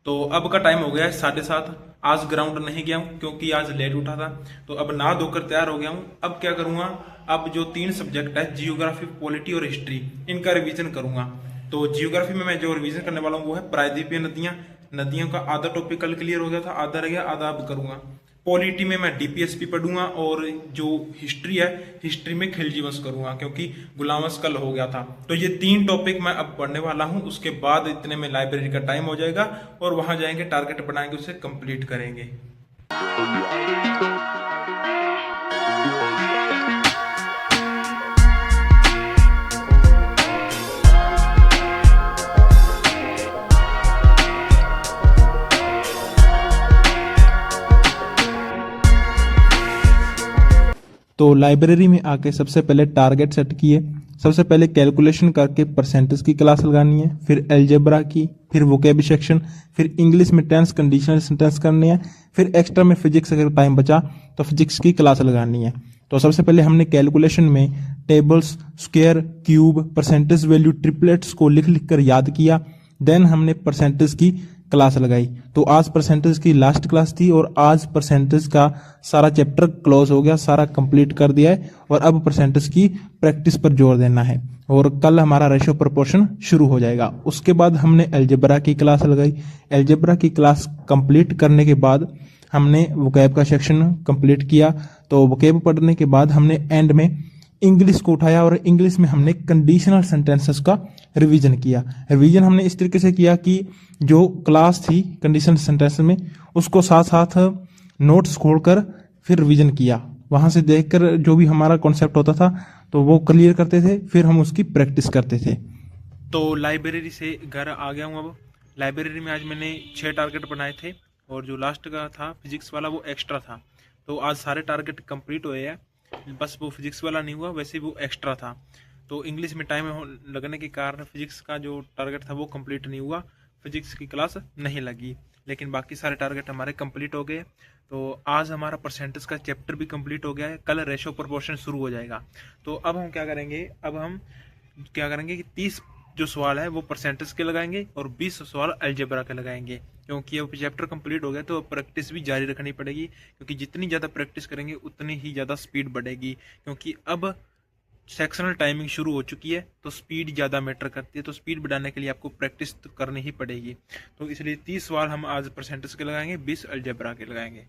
तो अब का टाइम हो गया है 7:30। आज ग्राउंड नहीं गया हूँ क्योंकि आज लेट उठा था। तो अब नहा धोकर तैयार हो गया हूँ। अब क्या करूँगा, अब जो 3 सब्जेक्ट है, जियोग्राफी, पॉलिटी और हिस्ट्री, इनका रिवीजन करूँगा। तो जियोग्राफी में मैं जो रिवीजन करने वाला हूँ वो है प्रायद्वीपीय नदियाँ। नदियों का आधा टॉपिक कल क्लियर हो गया था, आधा रह गया, आधा अब करूँगा। पॉलिटी में मैं डीपीएसपी पढ़ूंगा और जो हिस्ट्री है, हिस्ट्री में खिलजी वंश करूंगा क्योंकि गुलाम वंश कल हो गया था। तो ये 3 टॉपिक मैं अब पढ़ने वाला हूं। उसके बाद इतने में लाइब्रेरी का टाइम हो जाएगा और वहां जाएंगे, टारगेट बनाएंगे, उसे कंप्लीट करेंगे। तो लाइब्रेरी में आके सबसे पहले टारगेट सेट किए। सबसे पहले कैलकुलेशन करके परसेंटेज की क्लास लगानी है, फिर अलजेब्रा की, फिर वोकेब सेक्शन, फिर इंग्लिश में टेंस कंडीशनल सेंटेंस करने हैं, फिर एक्स्ट्रा में फिजिक्स अगर टाइम बचा तो फिजिक्स की क्लास लगानी है। तो सबसे पहले हमने कैलकुलेशन में tables, square, cube, percentage value, triplets को लिख लिख कर याद किया। देन हमने परसेंटेज की क्लास लगाई। तो आज परसेंटेज की लास्ट क्लास थी और आज परसेंटेज का सारा चैप्टर क्लोज हो गया, सारा कंप्लीट कर दिया है और अब परसेंटेज की प्रैक्टिस पर जोर देना है और कल हमारा रेशियो प्रोपोर्शन शुरू हो जाएगा। उसके बाद हमने अलजेब्रा की क्लास लगाई। अलजेब्रा की क्लास कंप्लीट करने के बाद हमने वोकैब का सेक्शन कंप्लीट किया। तो वोकैब पढ़ने के बाद हमने एंड में इंग्लिश को उठाया और इंग्लिश में हमने कंडीशनल सेंटेंसेस का रिवीजन किया। रिवीजन हमने इस तरीके से किया कि जो क्लास थी कंडीशनल सेंटेंस में, उसको साथ साथ नोट्स खोलकर फिर रिवीजन किया। वहां से देखकर जो भी हमारा कॉन्सेप्ट होता था तो वो क्लियर करते थे, फिर हम उसकी प्रैक्टिस करते थे। तो लाइब्रेरी से घर आ गया हूँ। अब लाइब्रेरी में आज मैंने 6 टारगेट बनाए थे और जो लास्ट का था फिजिक्स वाला वो एक्स्ट्रा था। तो आज सारे टारगेट कंप्लीट हुए हैं, बस वो फिजिक्स वाला नहीं हुआ, वैसे वो एक्स्ट्रा था। तो इंग्लिश में टाइम लगने के कारण फिजिक्स का जो टारगेट था वो कंप्लीट नहीं हुआ, फिजिक्स की क्लास नहीं लगी, लेकिन बाकी सारे टारगेट हमारे कंप्लीट हो गए। तो आज हमारा परसेंटेज का चैप्टर भी कंप्लीट हो गया है, कल रेशो प्रोपोर्शन शुरू हो जाएगा। तो अब हम क्या करेंगे, अब हम क्या करेंगे कि 30 जो सवाल है वो परसेंटेज के लगाएंगे और 20 सवाल अलजेब्रा के लगाएंगे, क्योंकि अब चैप्टर कंप्लीट हो गया तो प्रैक्टिस भी जारी रखनी पड़ेगी, क्योंकि जितनी ज़्यादा प्रैक्टिस करेंगे उतनी ही ज़्यादा स्पीड बढ़ेगी। क्योंकि अब सेक्शनल टाइमिंग शुरू हो चुकी है तो स्पीड ज़्यादा मैटर करती है, तो स्पीड बढ़ाने के लिए आपको प्रैक्टिस तो करनी ही पड़ेगी। तो इसलिए 30 सवाल हम आज परसेंटेज के लगाएंगे, 20 अलजेब्रा के लगाएंगे।